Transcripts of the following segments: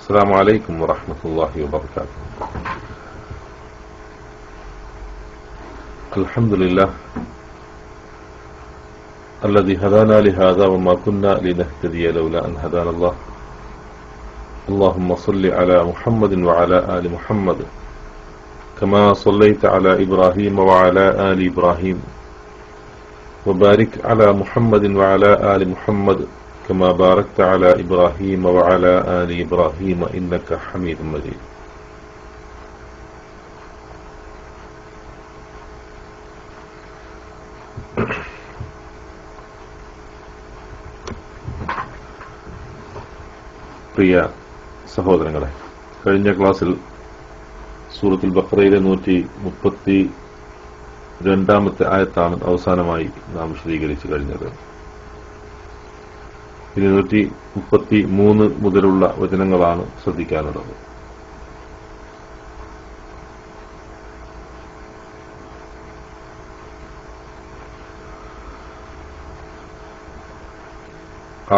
السلام عليكم ورحمة الله وبركاته. الحمد لله الذي هدانا لهذا وما كنا لنهتدي لولا أن هدانا الله. اللهم صل على محمد وعلى آل محمد كما صليت على إبراهيم وعلى آل إبراهيم وبارك على محمد وعلى آل محمد كما باركت على إبراهيم وعلى آل إبراهيم إنك حميد مجيد. പ്രിയ സഹോദരങ്ങളെ, കഴിഞ്ഞ ക്ലാസ്സിൽ സൂറത്തുൽ ബഖറയിലെ 132 ആയത്താണ് അവസാനമായി നാം വിശദീകരിച്ചു കഴിഞ്ഞത്. ഇനി 133 മുതലുള്ള വചനങ്ങളാണ് ശ്രദ്ധിക്കാനുള്ളത്.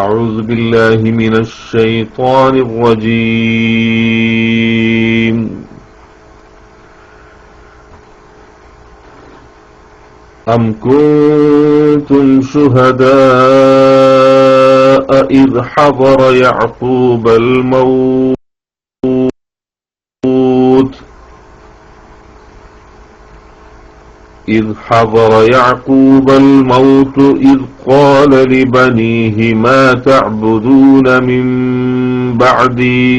أعوذ بالله من الشيطان الرجيم. أم كنتم شهداء إذ حضر يعقوب الموت إذ قال لبنيه ما تعبدون من بعدي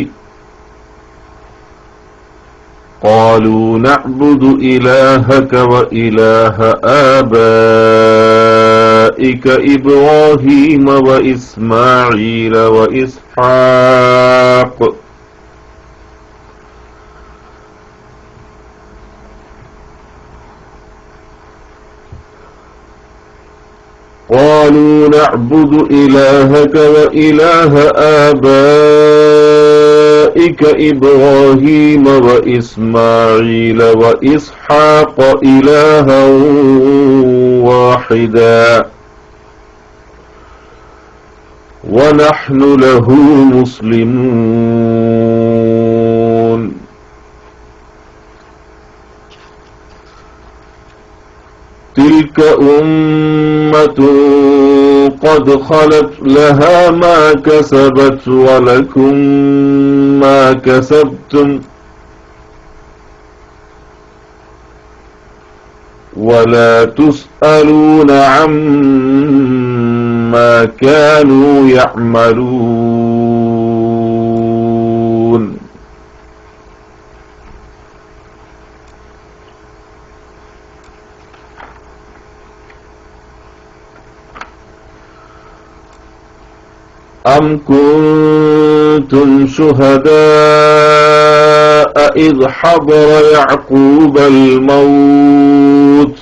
قالوا نعبد إلهك وإله آبائك إبراهيم وإسماعيل وإسحاق قالوا نعبد إلهك وإله آبائك إبراهيم وإسماعيل وإسحاق إلها واحدا ونحن له مسلمون. تلك أمة قد خلت لها ما كسبت ولكم ما كسبتم ولا تسألون عما كانوا يعملون. أم كنتم شهداء إذ حضر يعقوب الموت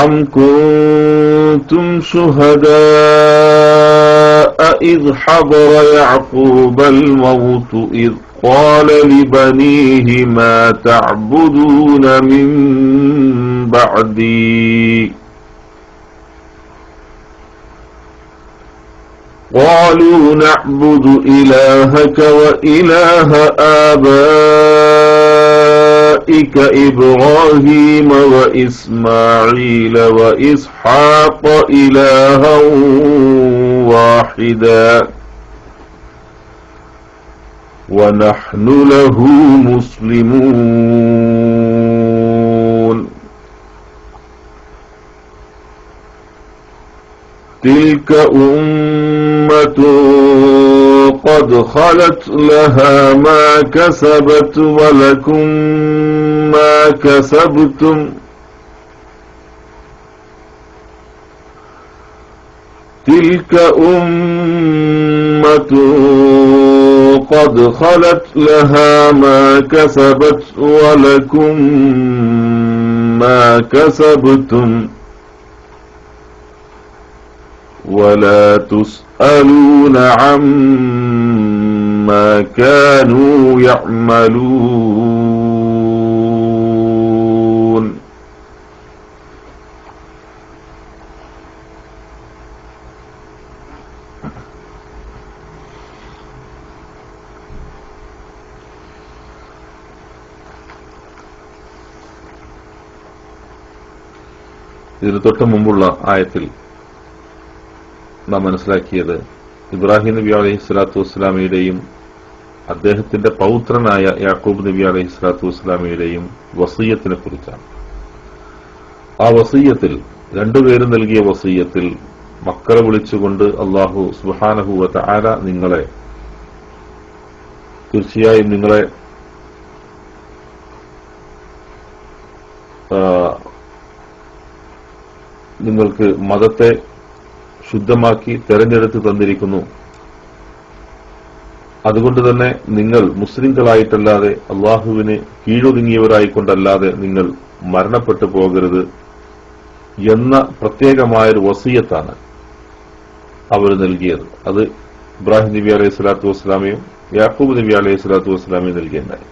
أم كنتم شهداء إذ حضر يعقوب الموت إذ قال لبنيه ما تعبدون من بعدي قالوا نعبد إلهك وإله آبائك إبراهيم وإسماعيل وإسحاق إلها واحدا ونحن له مسلمون. تلك أمة قد خلت لها ما كسبت ولكم ما كسبتم تلك أمة قد خلت لها ما كسبت ولكم ما كسبتم ولا تسألون عما كانوا يعملون. ഇതിന് തൊട്ട് മുമ്പുള്ള ആയത്തിൽ നാം മനസ്സിലാക്കിയത് ഇബ്രാഹിം നബി അലൈഹി സ്വലാത്തു വസ്സലാമയുടെയും അദ്ദേഹത്തിന്റെ പൗത്രനായ യാക്കൂബ് നബി അലൈഹി സ്വലാത്തു വസ്സലാമയുടെയും വസീയത്തിനെ കുറിച്ചാണ്. ആ വസീയത്തിൽ രണ്ടുപേരും നൽകിയ വസീയത്തിൽ മക്കളെ വിളിച്ചുകൊണ്ട് അല്ലാഹു സുബ്ഹാനഹു വ തആല തീർച്ചയായും നിങ്ങളെ നിങ്ങൾക്ക് മതത്തെ ശുദ്ധമാക്കി തെരഞ്ഞെടുത്ത് തന്നിരിക്കുന്നു. അതുകൊണ്ട് തന്നെ നിങ്ങൾ മുസ്ലിങ്ങളായിട്ടല്ലാതെ അള്ളാഹുവിന് കീഴൊതുങ്ങിയവരായിക്കൊണ്ടല്ലാതെ നിങ്ങൾ മരണപ്പെട്ടു പോകരുത് എന്ന പ്രത്യേകമായൊരു വസിയത്താണ് അവർ നൽകിയത്. അത് ഇബ്രാഹിം നബി അലൈഹി സ്വലാത്തു വസ്സലാമയും യാക്കൂബ് നബി അലൈഹി സ്വലാത്തു വസ്സലാമയും നൽകിയുണ്ടായി.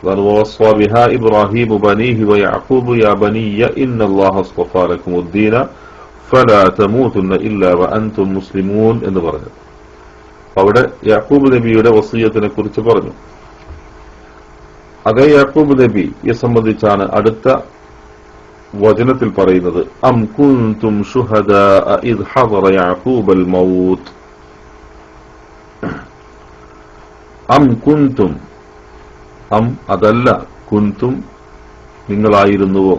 وَوَصَّى بِهَا إِبْرَاهِيمُ بَنِيهِ وَيَعْقُوبُ يَا بَنِيَّ إِنَّ اللَّهَ اصْطَفَى لَكُمُ الدِّينَ فَلَا تَمُوتُنَّ إِلَّا وَأَنْتُمْ مُسْلِمُونَ എന്ന് പറഞ്ഞു. അവിടെ യാക്കൂബ് നബിയുടെ വസിയത്തിനെ കുറിച്ച് പറഞ്ഞു. അതേ യാക്കൂബ് നബിയെ സംബന്ധിച്ചാണ് അടുത്ത വചനത്തിൽ പറയുന്നത്, അം കുൻതും ശുഹദാഅ ഇദ് ഹദറ യഅഖൂബൽ മൗത്ത്. അം കുൻതും, അം അതല്ല, കുൻതും നിങ്ങളായിരുന്നുവോ,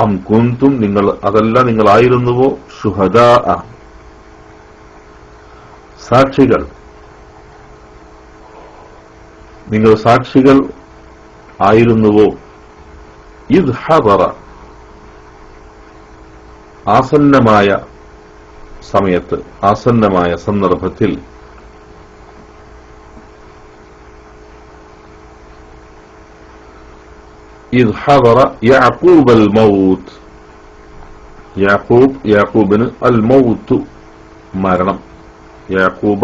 അം കുൻതും നിങ്ങൾ അതല്ല നിങ്ങളായിരുന്നുവോ, ശുഹദാഅ സാക്ഷികൾ, നിങ്ങൾ സാക്ഷികൾ ആയിരുന്നുവോ, ഇദ് ഹദറ ആസന്നമായ സമയത്ത്, ആസന്നമായ സന്ദർഭത്തിൽ, ഇദ് ഹദറ യഅഖൂബൽ മൗത്ത്, യാക്കൂബിന് അൽ മൗത്ത് മരണം, യാക്കൂബ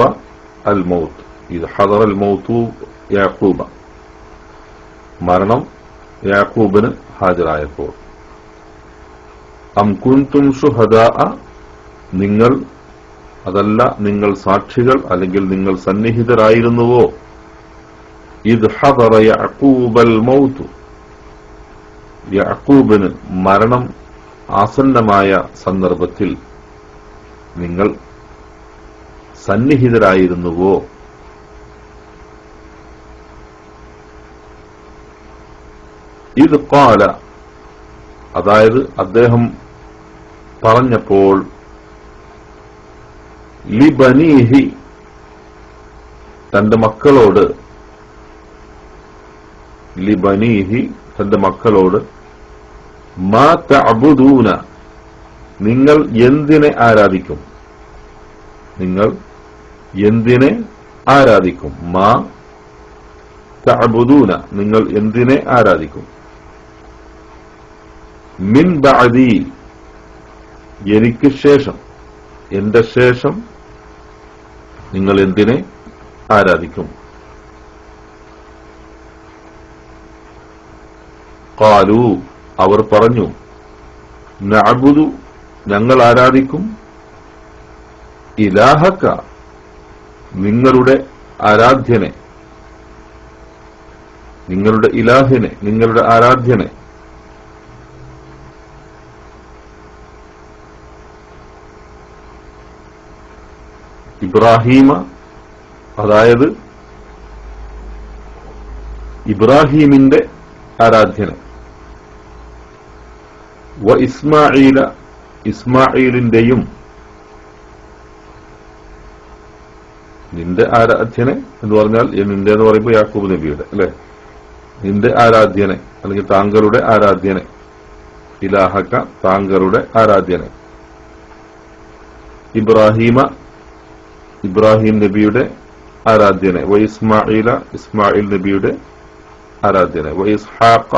അൽ മൗത്ത്, ഇദ് ഹദറ അൽ മൗത്തു യാക്കൂബ മരണം യാക്കൂബിന് ഹാജരായപ്പോൾ. അം കുൻതും ശുഹദാഅ നിങ്ങൾ അതല്ല നിങ്ങൾ സാക്ഷികൾ അല്ലെങ്കിൽ നിങ്ങൾ സന്നിഹിതരായിരുന്നുവോ, ഇദ് ഹദറ യഅഖൂബൽ മൗത്ത് യാക്കൂബിന് മരണം ആസന്നമായ സന്ദർഭത്തിൽ നിങ്ങൾ സന്നിഹിതരായിരുന്നുവോ. ഇത് ഖാല അതായത് അദ്ദേഹം പറഞ്ഞപ്പോൾ, ലിബനീഹി തന്റെ മക്കളോട്, ലിബനീഹി തന്റെ മക്കളോട്, മാ തഅബുദൂന നിങ്ങൾ എന്തിനെ ആരാധിക്കും, നിങ്ങൾ എന്തിനെ ആരാധിക്കും, മാ തഅബുദൂന നിങ്ങൾ എന്തിനെ ആരാധിക്കും, മിൻ ബഅദി എനിക്ക് ശേഷം, എന്റെ ശേഷം നിങ്ങൾ എന്തിനെ ആരാധിക്കും. ഖാലു അവർ പറഞ്ഞു, നഅബുദു ഞങ്ങൾ ആരാധിക്കും, ഇലാഹക നിങ്ങളുടെ ആരാധ്യനെ, നിങ്ങളുടെ ഇലാഹിനെ, നിങ്ങളുടെ ആരാധ്യനെ, ഇബ്രാഹീമ അതായത് ഇബ്രാഹീമിന്റെ ആരാധ്യനെ, വ ഇസ്മാഈല ഇസ്മാഈലിന്റെയും, നിന്റെ ആരാധ്യനെ എന്ന് പറഞ്ഞാൽ നിന്റെ എന്ന് പറയുമ്പോൾ യാക്കൂബ് നബിയുടെ അല്ലെ, നിന്റെ ആരാധ്യനെ അല്ലെങ്കിൽ താങ്കളുടെ ആരാധ്യനെ, ഇലാഹക താങ്കളുടെ ആരാധ്യനെ, ഇബ്രാഹീമ ഇബ്രാഹിം നബിയുടെ ആരാധ്യനെ, വ ഇസ്മാഈല ഇസ്മായിൽ നബിയുടെ ആരാധ്യനെ, വ ഇസ്ഹാഖ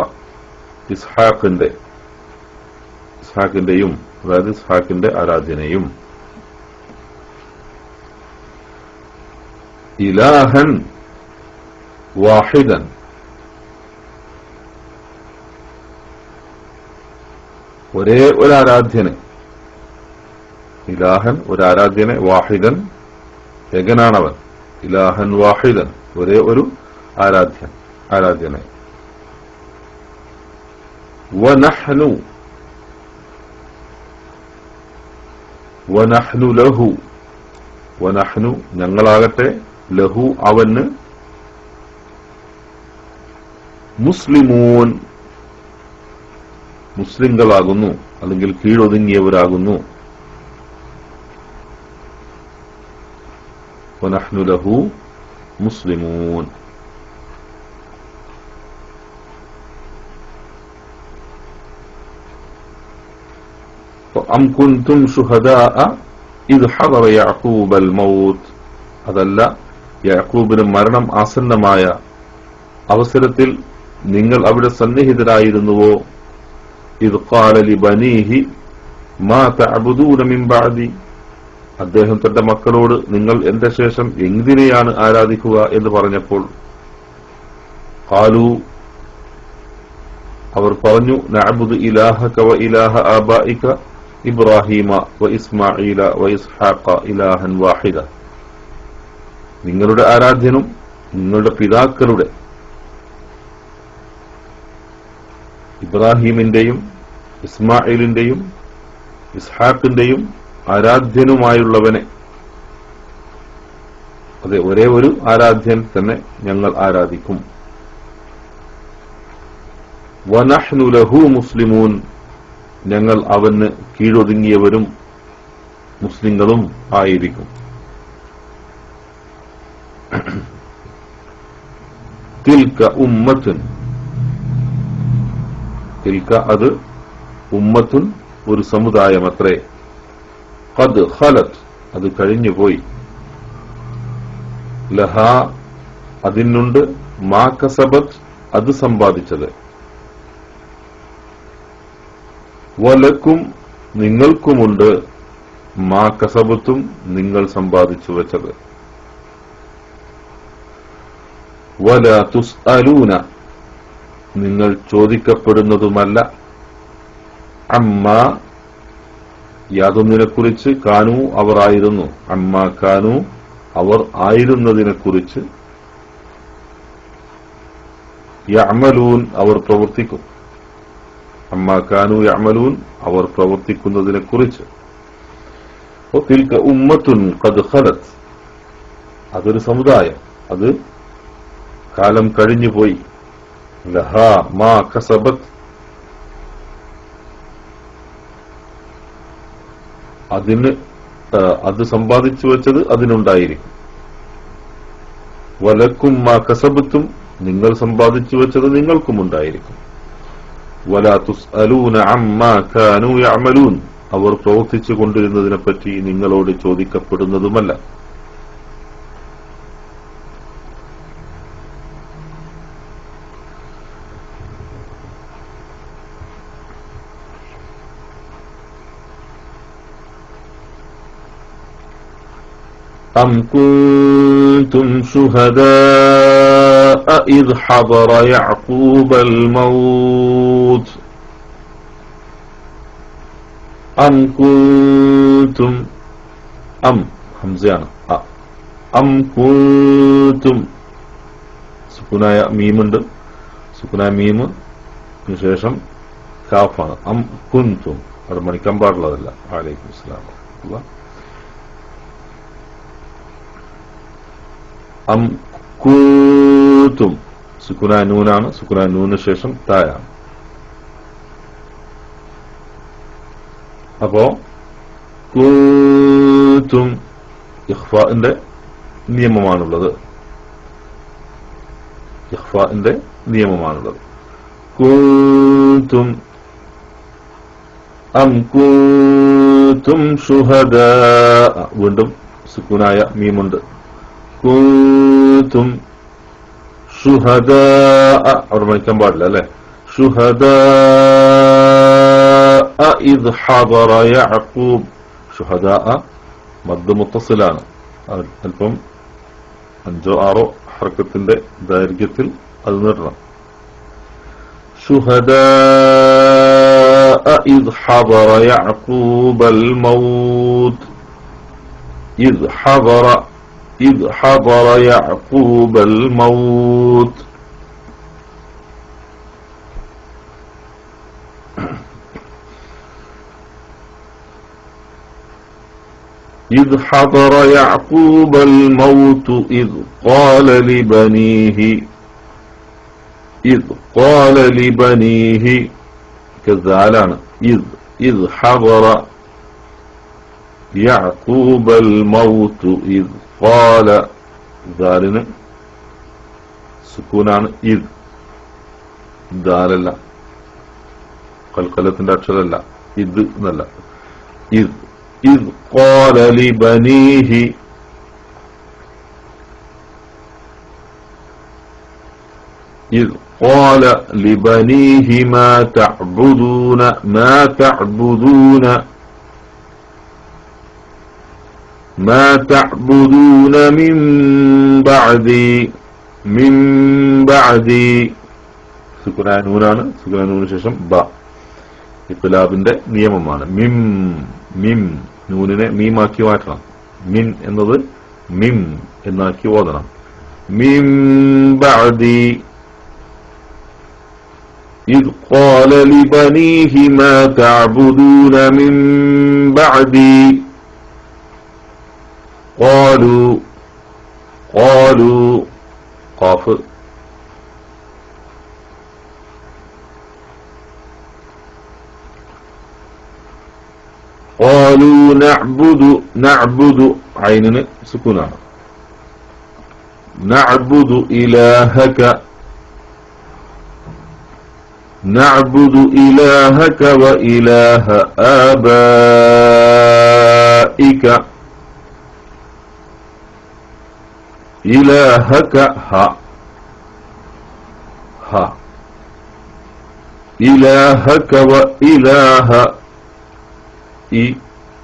ഇസ്ഹാഖിന്റെയും അതായത് ഇസ്ഹാഖിന്റെ ആരാധ്യനെയും, ഇലാഹൻ വാഹിദൻ ഒരേ ഒരു ആരാധ്യനെ, ഇലാഹൻ ഒരു ആരാധ്യനെ, വാഹിദൻ ഏകനാണവൻ, ഇലാഹൻ വാഹിദൻ ഒരേ ഒരു ആരാധ്യനെ, വനഹ്നു വനഹ്നു ലഹു, വനഹ്നു ഞങ്ങളാകട്ടെ, ലഹു അവന്, മുസ്ലിമൂൻ മുസ്ലിങ്ങളാകുന്നു, അല്ലെങ്കിൽ കീഴൊതുങ്ങിയവരാകുന്നു. വനഹ്നു ലഹു മുസ്ലിമൂൻ. അം കുൻതും ശുഹദാഅ ഇദ് ഹദറ യഅഖൂബൽ മൗത്ത്, അതല്ല യാക്കൂബിന് മരണം ആസന്നമായ അവസരത്തിൽ നിങ്ങൾ അവിടെ സന്നിഹിതരായിരുന്നുവോ? ഇദ് ഖാല ലിബനീഹി മാ തഅബുദൂന മിൻ ബഅദി, അദ്ദേഹം തന്റെ മക്കളോട് നിങ്ങൾ എന്റെ ശേഷം എന്തിനെയാണ് ആരാധിക്കുക എന്ന് പറഞ്ഞപ്പോൾ, ഖാലു അവർ പറഞ്ഞു, നഅബുദു ഇലാഹക വ ഇലാഹ ആബാഇക ഇബ്രാഹീമ വ ഇസ്മാഈല വ ഇസ്ഹാഖ ഇലാഹൻ വാഹിദ, നിങ്ങളുടെ ആരാധ്യനും നിങ്ങളുടെ പിതാക്കളുടെ ഇബ്രാഹീമിന്റെയും ഇസ്മായിലിന്റെയും ഇസ്ഹാഖിന്റെയും ആരാധ്യനുമായുള്ളവനെ, അതെ ഒരേ ഒരു ആരാധ്യൻ തന്നെ ഞങ്ങൾ ആരാധിക്കും. വനഹ്നു ലഹു മുസ്ലിമൂൻ, ഞങ്ങൾ അവന് കീഴൊതുങ്ങിയവരും മുസ്ലിങ്ങളും ആയിരിക്കും. തിൽക ഉമ്മത്തുൻ, തിൽക അത്, ഉമ്മത്തുൻ ഒരു സമുദായമത്രേ, ഖദ് ഖലത് അത് കഴിഞ്ഞുപോയി, ലഹാ അതിനുണ്ട്, മാ കസബത് അത് സമ്പാദിച്ചത്, വലക്കും നിങ്ങൾക്കുമുണ്ട്, മാ കസബത്തും നിങ്ങൾ സമ്പാദിച്ചു വെച്ചത്. വലാ തുസ്അലൂന നിങ്ങൾ ചോദിക്കപ്പെടുന്നതുമല്ല, അമ്മാ യാതൊന്നിനെക്കുറിച്ച്, കാനു അവർ ആയിരുന്നു, അമ്മാ കാനു അവർ ആയിരുന്നതിനെക്കുറിച്ച്, യഅമലൂൻ അവർ പ്രവർത്തിക്കും, അമ്മാ കാനു യഅമലൂൻ അവർ പ്രവർത്തിക്കുന്നതിനെക്കുറിച്ച്. തിൽക ഉമ്മത്തുൻ ഖദ് ഖലത് അതൊരു സമുദായം, അത് കാലം കഴിഞ്ഞുപോയി, ലഹാ മാ കസബത് അതിന് അത് സമ്പാദിച്ചു വെച്ചത് അതിനുണ്ടായിരിക്കും, വലക്കും മാ കസബത്തും നിങ്ങൾ സമ്പാദിച്ചു വെച്ചത് നിങ്ങൾക്കും ഉണ്ടായിരിക്കും. വലാ തുസ്അലൂന അമ്മാ കാനൂ യഅമലൂൻ അവർ പ്രവർത്തിച്ചു കൊണ്ടിരുന്നതിനെപ്പറ്റി നിങ്ങളോട് ചോദിക്കപ്പെടുന്നതുമല്ല. أم كنتم شهداء إذ حضر يعقوب الموت أم كنتم أم همزيانا أم كنتم سكناയ മീമുണ്ട്, സുക്കുനായ മീമ് ശേഷം കാഫാണ്. അം കുൻതും അവിടെ മണിക്കാൻ പാടുള്ളതല്ല. വഅലൈക്കും അസ്സലാം. അം കൂത്തും സുക്കുനായ നൂനാണ്, സുക്കുനായ നൂന് ശേഷം തായാണ്. അപ്പോ കൂത്തും ഇഖ്ഫാഇന്റെ നിയമമാണുള്ളത്, ഇഖ്ഫാഇന്റെ നിയമമാണുള്ളത്. കൂത്തും അം കൂത്തും ശുഹദാ വീണ്ടും സുക്കുനായ മീമുണ്ട്. കൂത്തും ഷുഹദാ അവിടെ മണിക്കാൻ പാടില്ല അല്ലെ. ഷുഹദാ ഇദ് ഹദറ യഅഖൂബ്, ഷുഹദാ മദ് മുത്തസിലാണ്, അല്പം 5 or 6 ഹർക്കത്തിന്റെ ദൈർഘ്യത്തിൽ അത് നീട്ടണം. ഷുഹദാ ഇദ് ഹദറ യഅഖൂബൽ മൗത്ത് ഇദ് ഹദറ إذ حضر يعقوب الموت إذ حضر يعقوب الموت إذ قال لبنيه كذالان إذ حضر يعقوب الموت إذ قال ذالنا سكونان إذ ദാലല്ല, കൽക്കലത്തിന്റെ അക്ഷരമല്ല, ഇത് എന്നല്ല. إذ قال لبنيه إذ قال لبنيه ما تعبدون من بعدي സുകുനാനൂനാണ്. സുകുനാനൂന് ശേഷം ബ ഇഖ്ലാബിന്റെ നിയമമാണ്. മിം നൂനിനെ മീമാക്കി മാറ്റണം. മിൻ എന്നത് മിം എന്നാക്കി ഓതണം. മിൻ ബഅദി إذ قال لبنيه ما تعبدون من بعدي قالوا قاف قالوا نعبد عين سكونا نعبد إلهك وإله آبائك إلهك إلهك وإله ഈ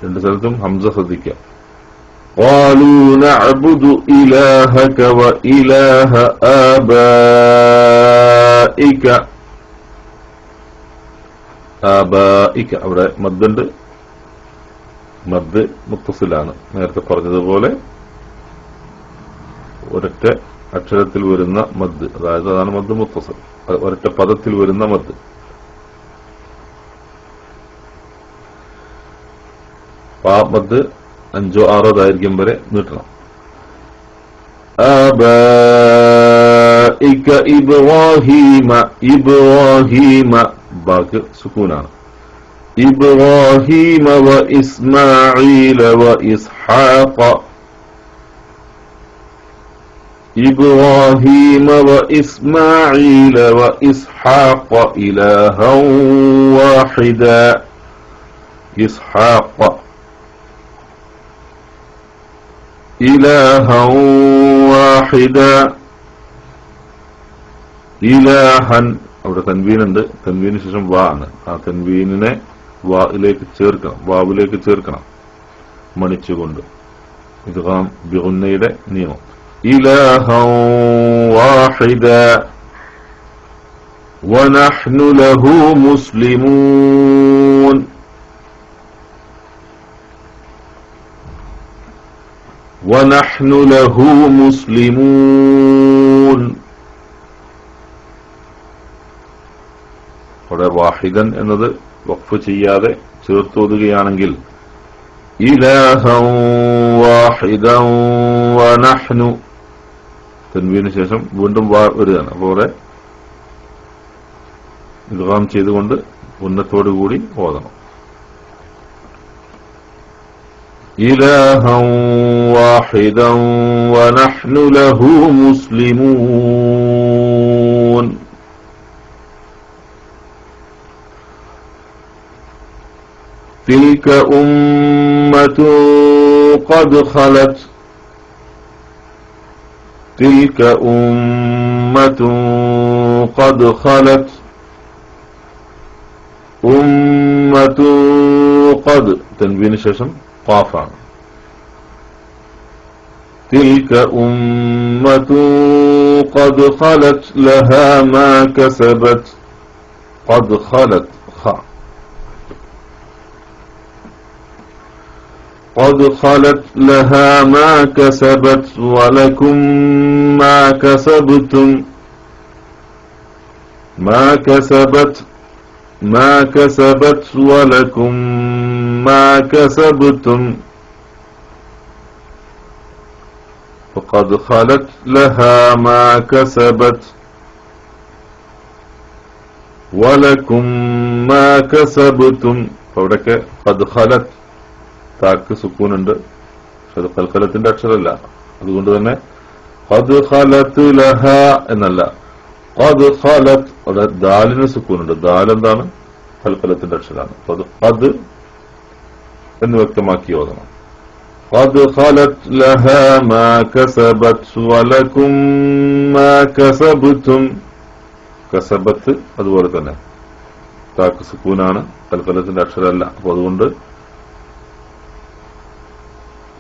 രണ്ട് സ്ഥലത്തും ഹംസ ശ്രദ്ധിക്കുക. قالوا نعبد إلهك وإله آبائك അവിടെ മദ്ദുണ്ട്. മദ് മുത്തസിലാണ്. നേരത്തെ പറഞ്ഞതുപോലെ ഒരൊറ്റ അക്ഷരത്തിൽ വരുന്ന മദ്, അതായത് അതാണ് മദ് മുത്തസിൽ, ഒരൊറ്റ പദത്തിൽ വരുന്ന മദ്. മദ് 5 or 6 ദൈർഘ്യം വരെ നീട്ടണം. آبائك إبراهيم ബാക്ക് സുക്കൂനാണ്. إبراهيم وإسماعيل وإسحاق إلها واحدا إسحاق إلها واحدا إلها അവിടെ തൻവീനുണ്ട്. തൻവീന് ശേഷം വാ ആണ്. ആ തൻവീനിനെ വാവിലേക്ക് ചേർക്കണം മണിച്ചുകൊണ്ട്. ഇദ്ഗാം ബിഗുന്നയുടെ നിയമം. ഇലാഹൻ വാഹിദ വനഹ്നു ലഹു മുസ്ലിമൂൻ അവിടെ വാഹിദൻ എന്നത് വഖഫ് ചെയ്യാതെ ചേർത്തോതുകയാണെങ്കിൽ ഇലാഹൻ വാഹിദൻ വനഹ്നു തൻവീന് ശേഷം വീണ്ടും വാ വരികയാണ്. അപ്പോൾ ഇദ്ഗാം ചെയ്തുകൊണ്ട് ഉന്നത്തോടു കൂടി ഓതണം. ഇലാഹൻ വാഹിദൻ വനഹ്നു ലഹു മുസ്ലിമൂൻ. تلك أمة قد خلت أمة قد تنوين ششم قافا تلك أمة قد خلت لها ما كسبت قد خلت لها ما كسبت ولكم ما كسبتم ولكم ما كسبتم فقد خلت لها ما كسبت ولكم ما كسبتم. അവിടെയൊക്കെ قد خلت താക്ക് സുക്കൂനുണ്ട്, പക്ഷെ അത് കൽക്കലത്തിന്റെ അക്ഷരമല്ല. അതുകൊണ്ട് തന്നെ قد خلت لها എന്നല്ല, قد خلت അവിടെ ദാലിന് സുക്കൂനുണ്ട്. ദാൽ എന്താണ്? കൽക്കലത്തിന്റെ അക്ഷരമാണ്. قد എന്ന് വ്യക്തമാക്കി ഓതണം. قد خلت لها ما كسبت ولكم ما كسبتم. കസബത്ത് അതുപോലെ തന്നെ താക്ക് സുക്കൂനാണ്, കൽക്കലത്തിന്റെ അക്ഷരമല്ല. അപ്പൊ അതുകൊണ്ട്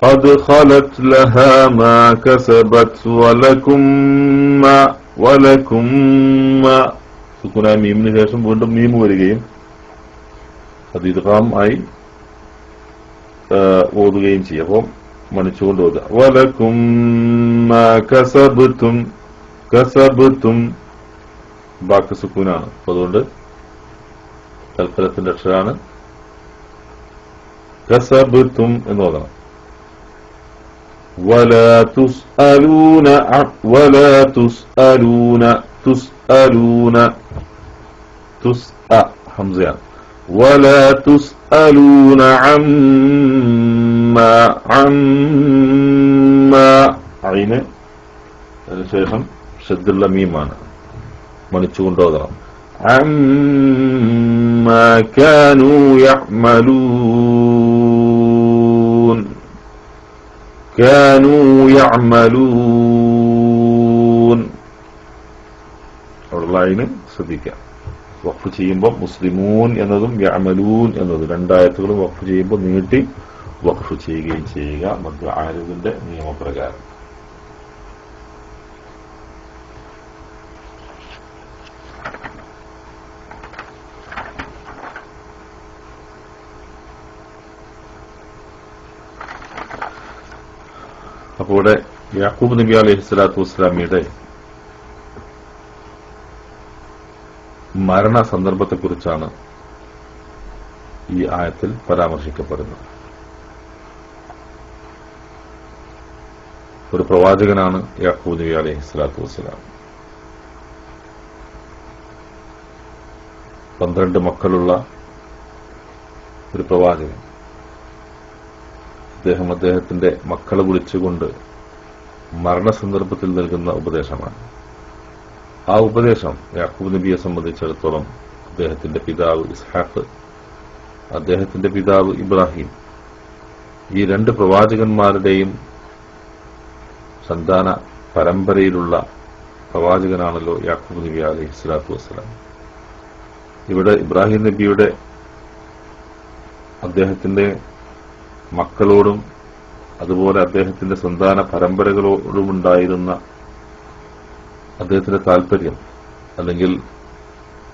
قد خلت لها ما كسبت ولكم ما സുക്കൂനായ മീമിന് ശേഷം വീണ്ടും മീമ് വരികയും അത് ഇദ്ഗാം ആയി ഓതുകയും ചെയ്യും. അപ്പം മണിച്ചുകൊണ്ട് ഓതുക. വലക്കും മാ കസബ്തും. കസബ്തും ബാക്ക് സുക്കൂനാണ്. അപ്പൊ അതുകൊണ്ട് കൽക്കലത്തിന്റെ അക്ഷരാണ്. കസബ്തും എന്ന് ഓതണം. ولا تسألون تسأ حمزة ولا تسألون عما عين ശേഷം ഷദ്ദുള്ള മീമാണ്, മണിച്ചുകൊണ്ട് ഓതണം. عما كانوا يعملون. അവിടെയുള്ള അതിന് ശ്രദ്ധിക്കാം. വഖഫ് ചെയ്യുമ്പോൾ മുസ്ലിമൂൻ എന്നതും യഅമലൂൻ എന്നതും രണ്ടായത്തുകളും വഖഫ് ചെയ്യുമ്പോൾ നീട്ടി വഖഫ് ചെയ്യുകയും ചെയ്യുക മദ്ദ് ആരിദിന്റെ നിയമപ്രകാരം. അപ്പോൾ ഇവിടെ യാക്കൂബ് നബി അലൈഹി സ്വലാത്തു വസ്സലാമിയുടെ മരണ സന്ദർഭത്തെക്കുറിച്ചാണ് ഈ ആയത്തിൽ പരാമർശിക്കപ്പെടുന്നത്. ഒരു പ്രവാചകനാണ് യാക്കൂബ് നബി അലൈഹി സ്വലാത്തു വസ്സലാം. 12 മക്കളുള്ള ഒരു പ്രവാചകൻ. അദ്ദേഹത്തിന്റെ മക്കളെ വിളിച്ചുകൊണ്ട് മരണസന്ദർഭത്തിൽ നൽകുന്ന ഉപദേശമാണ്. ആ ഉപദേശം യാക്കൂബ് നബിയെ സംബന്ധിച്ചിടത്തോളം അദ്ദേഹത്തിന്റെ പിതാവ് ഇസ്ഹാഖ്, അദ്ദേഹത്തിന്റെ പിതാവ് ഇബ്രാഹിം, ഈ 2 പ്രവാചകന്മാരുടെയും സന്താന പരമ്പരയിലുള്ള പ്രവാചകനാണല്ലോ യാക്കൂബ് നബി അലൈഹി സ്വലാത്തു വസ്സലാം. ഇവിടെ ഇബ്രാഹിം നബിയുടെ അദ്ദേഹത്തിന്റെ മക്കളോടും അതുപോലെ അദ്ദേഹത്തിന്റെ സന്താന പരമ്പരകളോടുമുണ്ടായിരുന്ന അദ്ദേഹത്തിന്റെ താല്പര്യം, അല്ലെങ്കിൽ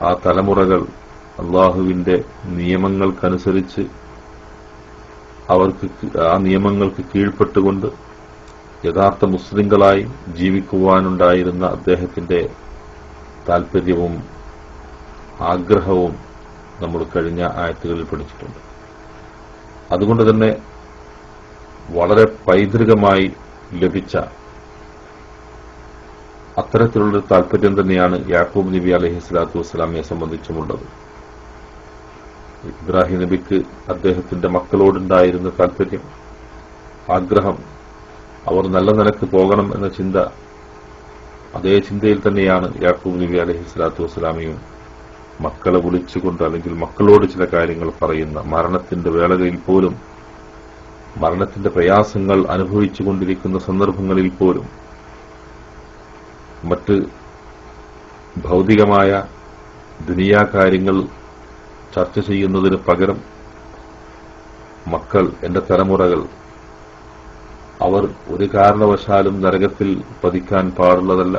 ആ തലമുറകൾ അള്ളാഹുവിന്റെ നിയമങ്ങൾക്കനുസരിച്ച് അവർക്ക് ആ നിയമങ്ങൾക്ക് കീഴ്പ്പെട്ടുകൊണ്ട് യഥാർത്ഥ മുസ്ലിങ്ങളായി ജീവിക്കുവാനുണ്ടായിരുന്ന അദ്ദേഹത്തിന്റെ താല്പര്യവും ആഗ്രഹവും നമ്മൾ കഴിഞ്ഞ ആയത്തുകളിൽ പഠിച്ചിട്ടുണ്ട്. അതുകൊണ്ട് തന്നെ വളരെ പൈതൃകമായി ലഭിച്ച അത്തരത്തിലുള്ളൊരു താല്പര്യം തന്നെയാണ് യാക്കൂബ് നബി അലൈഹി സ്വലാത്തു വസ്സലാമിനെ സംബന്ധിച്ചുമുള്ളത്. ഇബ്രാഹിം നബിക്ക് അദ്ദേഹത്തിന്റെ മക്കളോടുണ്ടായിരുന്ന താല്പര്യം, ആഗ്രഹം, അവർ നല്ല നിലക്ക് പോകണം എന്ന ചിന്ത, അതേ ചിന്തയിൽ തന്നെയാണ് യാക്കൂബ് നബി അലൈഹി സ്വലാത്തു വസ്സലാമിയും മക്കളെ വിളിച്ചുകൊണ്ട് അല്ലെങ്കിൽ മക്കളോട് ചില കാര്യങ്ങൾ പറയുന്ന മരണത്തിന്റെ വേളകളിൽ പോലും, മരണത്തിന്റെ പ്രയാസങ്ങൾ അനുഭവിച്ചുകൊണ്ടിരിക്കുന്ന സന്ദർഭങ്ങളിൽ പോലും മറ്റ് ഭൗതികമായ ദുനിയാ കാര്യങ്ങൾ ചർച്ച ചെയ്യുന്നതിന് പകരം മക്കൾ, എന്റെ തലമുറകൾ, അവർ ഒരു കാരണവശാലും നരകത്തിൽ പതിക്കാൻ പാടുള്ളതല്ല,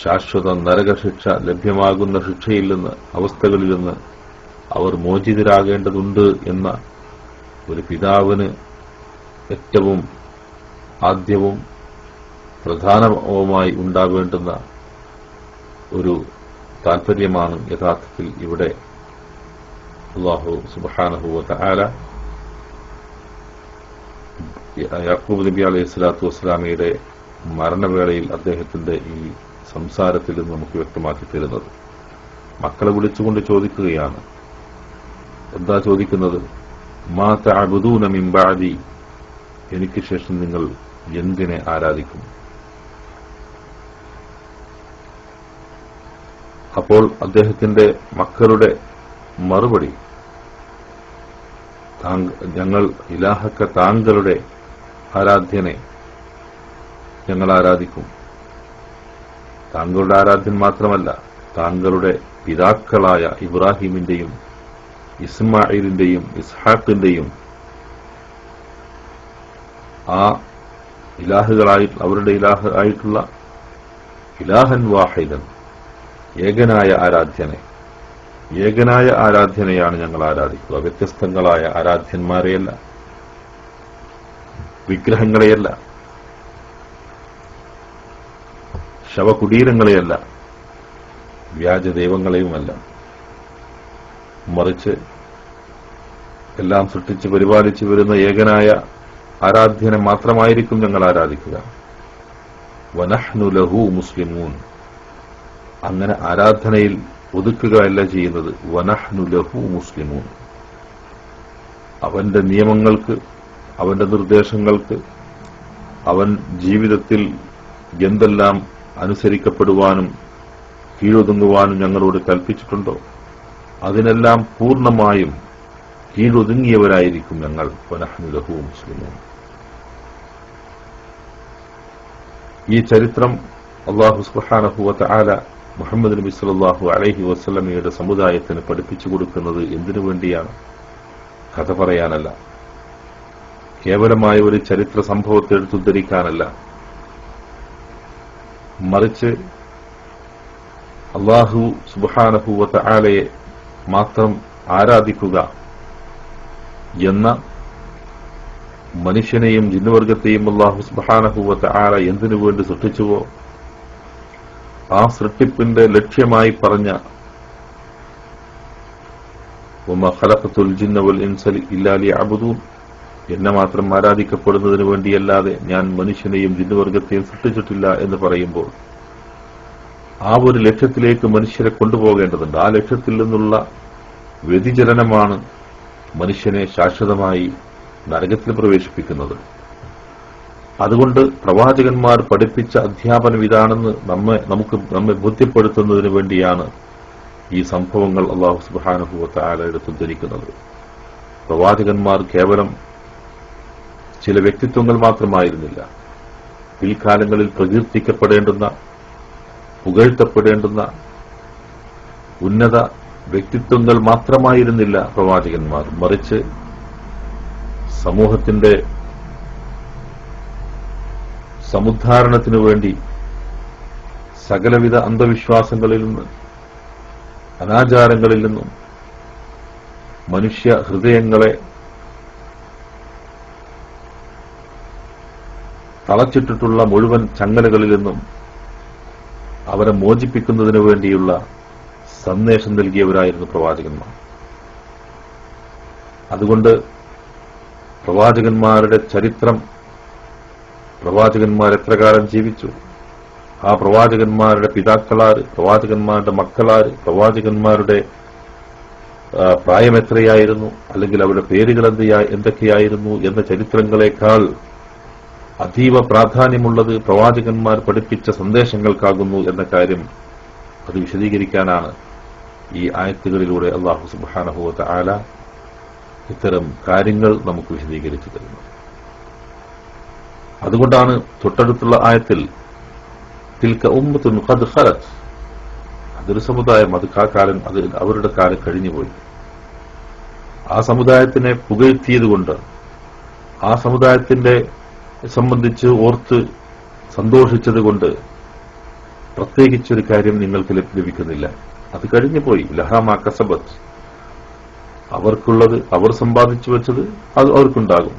ശാശ്വത നരകശിക്ഷ ലഭ്യമാകുന്ന ശിക്ഷയിൽ നിന്ന്, അവസ്ഥകളിൽ നിന്ന് അവർ മോചിതരാകേണ്ടതുണ്ട് എന്ന ഒരു പിതാവിന് ഏറ്റവും ആദ്യവും പ്രധാനവുമായി ഉണ്ടാവേണ്ടുന്ന ഒരു താൽപര്യമാണ് യഥാർത്ഥത്തിൽ ഇവിടെ അല്ലാഹു സുബ്ഹാനഹു വ തആല യാക്കൂബ് നബി അലൈഹി സ്വലാത്തു വസ്സലാമയുടെ മരണവേളയിൽ അദ്ദേഹത്തിന്റെ ഈ സംസാരത്തിൽ നിന്ന് നമുക്ക് വ്യക്തമാക്കി തരുന്നത്. മക്കളെ വിളിച്ചുകൊണ്ട് ചോദിക്കുകയാണ്. എന്താ ചോദിക്കുന്നത്? മാ തഅബുദൂന മിൻ ബഅദി, എനിക്ക് ശേഷം നിങ്ങൾ എന്തിനെ ആരാധിക്കും? അപ്പോൾ അദ്ദേഹത്തിന്റെ മക്കളുടെ മറുപടി, ഞങ്ങൾ ഇലാഹക്ക, താങ്കളുടെ ആരാധ്യനെ ഞങ്ങൾ ആരാധിക്കും. താങ്കളുടെ ആരാധ്യൻ മാത്രമല്ല, താങ്കളുടെ പിതാക്കളായ ഇബ്രാഹിമിന്റെയും ഇസ്മായിലിന്റെയും ഇസ്ഹാഖിന്റെയും ആ ഇലാഹുകളായി അവരുടെ ഇലാഹ് ആയിട്ടുള്ള ഇലാഹൻ വാഹിദൻ, ഏകനായ ആരാധ്യനെയാണ് ഞങ്ങൾ ആരാധിക്കുക. വ്യത്യസ്തങ്ങളായ ആരാധ്യന്മാരെയല്ല, വിഗ്രഹങ്ങളെയല്ല, ശവകുടീരങ്ങളെയല്ല, വ്യാജദൈവങ്ങളെയുമല്ല, മറിച്ച് എല്ലാം സൃഷ്ടിച്ച് പരിപാലിച്ചു വരുന്ന ഏകനായ ആരാധ്യനെ മാത്രമായിരിക്കും ഞങ്ങൾ ആരാധിക്കുക. വനഹ്നു ലഹു മുസ്ലിമൂൻ, അങ്ങനെ ആരാധനയിൽ ഒതുക്കുകയല്ല ചെയ്യുന്നത്. വനഹ്നു ലഹു മുസ്ലിമൂൻ, അവന്റെ നിയമങ്ങൾക്ക്, അവന്റെ നിർദ്ദേശങ്ങൾക്ക്, അവൻ ജീവിതത്തിൽ എന്തെല്ലാം അനുസരിക്കപ്പെടുവാനും കീഴൊതുങ്ങുവാനും ഞങ്ങളോട് കൽപ്പിച്ചിട്ടുണ്ടോ അതിനെല്ലാം പൂർണ്ണമായും കീഴൊതുങ്ങിയവരായിരിക്കും ഞങ്ങൾ. വനഹ്നു ലഹു മുസ്ലിമൂൻ. ഈ ചരിത്രം അല്ലാഹു സുബ്ഹാനഹു വ തആല മുഹമ്മദ് നബി സല്ലല്ലാഹു അലൈഹി വസല്ലമയുടെ സമുദായത്തിന് പഠിപ്പിച്ചു കൊടുക്കുന്നത് എന്തിനു വേണ്ടിയാണ്? കഥ പറയാനല്ല, കേവലമായ ഒരു ചരിത്ര സംഭവത്തെ എടുത്തുദ്ധരിക്കാനല്ല, മറിച്ച് അല്ലാഹു സുബ്ഹാനഹു വ തആലയെ മാത്രം ആരാധിക്കുക എന്ന മനുഷ്യനെയും ജിന്നുവർഗത്തെയും അല്ലാഹു സുബ്ഹാനഹു വ തആല എന്തിനു വേണ്ടി സൃഷ്ടിച്ചുവോ ആ സൃഷ്ടിപ്പിന്റെ ലക്ഷ്യമായി പറഞ്ഞ വമാ ഖലഖതുൽ ജിന്ന വൽ ഇൻസ ഇല്ലാ ലിയഅ്ബുദൂൻ, എന്നെ മാത്രം ആരാധിക്കപ്പെടുന്നതിന് വേണ്ടിയല്ലാതെ ഞാൻ മനുഷ്യനെയും ജിന്നുവർഗത്തെയും സൃഷ്ടിച്ചിട്ടില്ല എന്ന് പറയുമ്പോൾ ആ ഒരു ലക്ഷ്യത്തിലേക്ക് മനുഷ്യരെ കൊണ്ടുപോകേണ്ടതുണ്ട്. ആ ലക്ഷ്യത്തിൽ നിന്നുള്ള വ്യതിചലനമാണ് മനുഷ്യനെ ശാശ്വതമായി നരകത്തിൽ പ്രവേശിപ്പിക്കുന്നത്. അതുകൊണ്ട് പ്രവാചകന്മാർ പഠിപ്പിച്ച അധ്യാപനം ഇതാണെന്ന് നമ്മെ ബോധ്യപ്പെടുത്തുന്നതിന് വേണ്ടിയാണ് ഈ സംഭവങ്ങൾ അല്ലാഹു സുബ്ഹാനഹു വ തആല എടുത്തുദ്ധരിക്കുന്നത്. പ്രവാചകന്മാർ കേവലം ചില വ്യക്തിത്വങ്ങൾ മാത്രമായിരുന്നില്ല, പിൽക്കാലങ്ങളിൽ പ്രകീർത്തിക്കപ്പെടേണ്ടുന്ന, പുകഴ്ത്തപ്പെടേണ്ടുന്ന ഉന്നത വ്യക്തിത്വങ്ങൾ മാത്രമായിരുന്നില്ല പ്രവാചകന്മാർ, മറിച്ച് സമൂഹത്തിന്റെ സമുദ്ധാരണത്തിനു വേണ്ടി സകലവിധ അന്ധവിശ്വാസങ്ങളിൽ നിന്ന്, അനാചാരങ്ങളിൽ നിന്നും മനുഷ്യ ഹൃദയങ്ങളെ തളച്ചിട്ടിട്ടുള്ള മുഴുവൻ ചങ്ങലകളിൽ നിന്നും അവരെ മോചിപ്പിക്കുന്നതിനു വേണ്ടിയുള്ള സന്ദേശം നൽകിയവരായിരുന്നു പ്രവാചകന്മാർ. അതുകൊണ്ട് പ്രവാചകന്മാരുടെ ചരിത്രം, പ്രവാചകന്മാർ എത്ര കാലം ജീവിച്ചു, ആ പ്രവാചകന്മാരുടെ പിതാക്കളാര്, പ്രവാചകന്മാരുടെ മക്കളാര്, പ്രവാചകന്മാരുടെ പ്രായം എത്രയായിരുന്നു, അല്ലെങ്കിൽ അവരുടെ പേരുകൾ എന്തൊക്കെയായിരുന്നു എന്ന ചരിത്രങ്ങളെക്കാൾ അതീവ പ്രാധാന്യമുള്ളത് പ്രവാചകന്മാർ പഠിപ്പിച്ച സന്ദേശങ്ങൾക്കാകുന്നു എന്ന കാര്യം അത് വിശദീകരിക്കാനാണ് ഈ ആയത്തുകളിലൂടെ അല്ലാഹു സുബ്ഹാനഹു വ തആല ഇത്തരം കാര്യങ്ങൾ നമുക്ക് വിശദീകരിച്ചു തരുന്നത്. അതുകൊണ്ടാണ് തൊട്ടടുത്തുള്ള ആയത്തിൽ തിൽക ഉമ്മത്തുൻ ഖദ് ഖലത്, അതൊരു സമുദായം, അത് അവരുടെ കാലം കഴിഞ്ഞുപോയി. ആ സമുദായത്തിനെ പുകഴ്ത്തിയതുകൊണ്ട് ആ സമുദായത്തിന്റെ സംബന്ധിച്ച് ഓർത്ത് സന്തോഷിച്ചതുകൊണ്ട് പ്രത്യേകിച്ചൊരു കാര്യം നിങ്ങൾക്ക് ലഭിക്കുന്നില്ല. അത് കഴിഞ്ഞുപോയി. ലഹാമാ കസബത്ത്, അവർക്കുള്ളത്, അവർ സമ്പാദിച്ചു വെച്ചത് അത് അവർക്കുണ്ടാകും.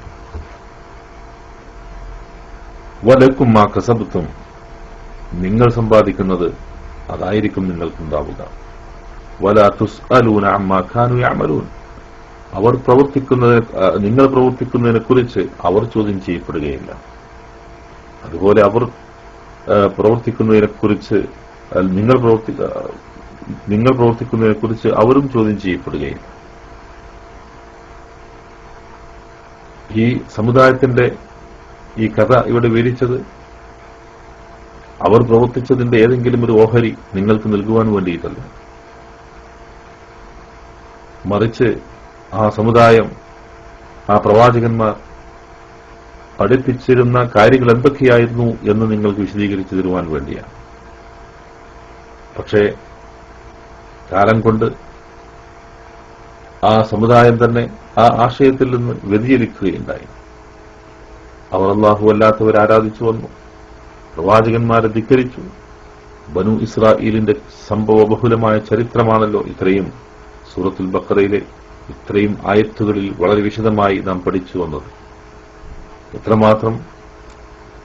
വലക്കും മാ കസബത്തും, നിങ്ങൾ സമ്പാദിക്കുന്നത് അതായിരിക്കും നിങ്ങൾക്കുണ്ടാവുക. വലാ തുസ്അലൂന അമ്മാ കാനൂ യഅമലൂൻ, നിങ്ങൾ പ്രവർത്തിക്കുന്നതിനെ കുറിച്ച് അവർ ചോദ്യം ചെയ്യപ്പെടുകയില്ല. അതുപോലെ അവർ പ്രവർത്തിക്കുന്നതിനെ കുറിച്ച് നിങ്ങൾ പ്രവർത്തിക്കുന്നതിനെ കുറിച്ച് അവരും ചോദ്യം ചെയ്യപ്പെടുകയില്ല. ഈ സമുദായത്തിന്റെ ഈ കഥ ഇവിടെ വിവരിച്ചത് അവർ പ്രവർത്തിച്ചതിന്റെ ഏതെങ്കിലും ഒരു ഓഹരി നിങ്ങൾക്ക് നൽകുവാൻ വേണ്ടിയിട്ടല്ല, മറിച്ച് ആ സമുദായം, ആ പ്രവാചകന്മാർ പഠിപ്പിച്ചിരുന്ന കാര്യങ്ങൾ എന്തൊക്കെയായിരുന്നു എന്ന് നിങ്ങൾക്ക് വിശദീകരിച്ചു തരുവാൻ വേണ്ടിയാണ്. പക്ഷേ കാലം കൊണ്ട് ആ സമുദായം തന്നെ ആ ആശയത്തിൽ നിന്ന് വ്യതിചലിക്കുകയുണ്ടായി. അവർ അല്ലാഹു അല്ലാത്തവരെ ആരാധിച്ചു വന്നു, പ്രവാചകന്മാരെ ധിക്കരിച്ചു. ബനു ഇസ്രായേലിന്റെ സംഭവ ബഹുലമായ ചരിത്രമാണല്ലോ ഇത്രയും സൂറത്തുൽ ബഖറയിലെ ഇത്രയും ആയത്തുകളിൽ വളരെ വിശദമായി നാം പഠിച്ചു വന്നത്. എത്രമാത്രം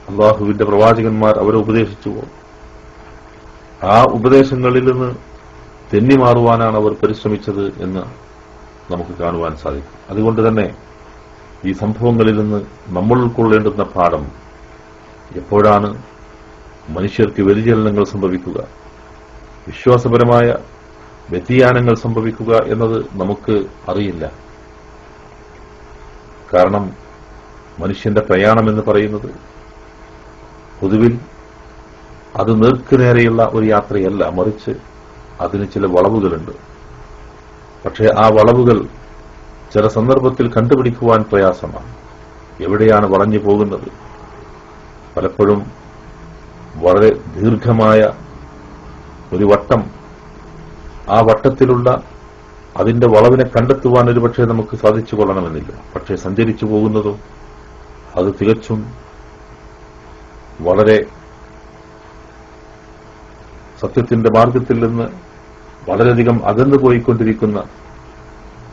അല്ലാഹുവിന്റെ പ്രവാചകന്മാർ അവരെ ഉപദേശിച്ചുവോ ആ ഉപദേശങ്ങളിൽ നിന്ന് തെന്നിമാറുവാനാണ് അവർ പരിശ്രമിച്ചത് എന്ന് നമുക്ക് കാണുവാൻ സാധിക്കും. അതുകൊണ്ട് തന്നെ ഈ സംഭവങ്ങളിൽ നിന്ന് നമ്മൾ ഉൾക്കൊള്ളേണ്ടുന്ന പാഠം, എപ്പോഴാണ് മനുഷ്യർക്ക് വ്യതിചലനങ്ങൾ സംഭവിക്കുക, വിശ്വാസപരമായ വ്യതിയാനങ്ങൾ സംഭവിക്കുക എന്നത് നമുക്ക് അറിയില്ല. കാരണം മനുഷ്യന്റെ പ്രയാണം എന്ന് പറയുന്നത് പൊതുവിൽ അത് നേർക്കുനേരെയുള്ള ഒരു യാത്രയല്ല, മറിച്ച് അതിന് ചില വളവുകളുണ്ട്. പക്ഷേ ആ വളവുകൾ ചില സന്ദർഭത്തിൽ കണ്ടുപിടിക്കുവാൻ പ്രയാസമാണ്. എവിടെയാണ് വളഞ്ഞു പോകുന്നത്? പലപ്പോഴും വളരെ ദീർഘമായ ഒരു വട്ടം, ആ വട്ടത്തിലുള്ള അതിന്റെ വളവിനെ കണ്ടെത്തുവാൻ ഒരു പക്ഷേ നമുക്ക് സാധിച്ചു കൊള്ളണമെന്നില്ല. പക്ഷേ സഞ്ചരിച്ചു പോകുന്നതും അത് തികച്ചും വളരെ സത്യത്തിന്റെ മാർഗത്തിൽ നിന്ന് വളരെയധികം അകന്നുപോയിക്കൊണ്ടിരിക്കുന്ന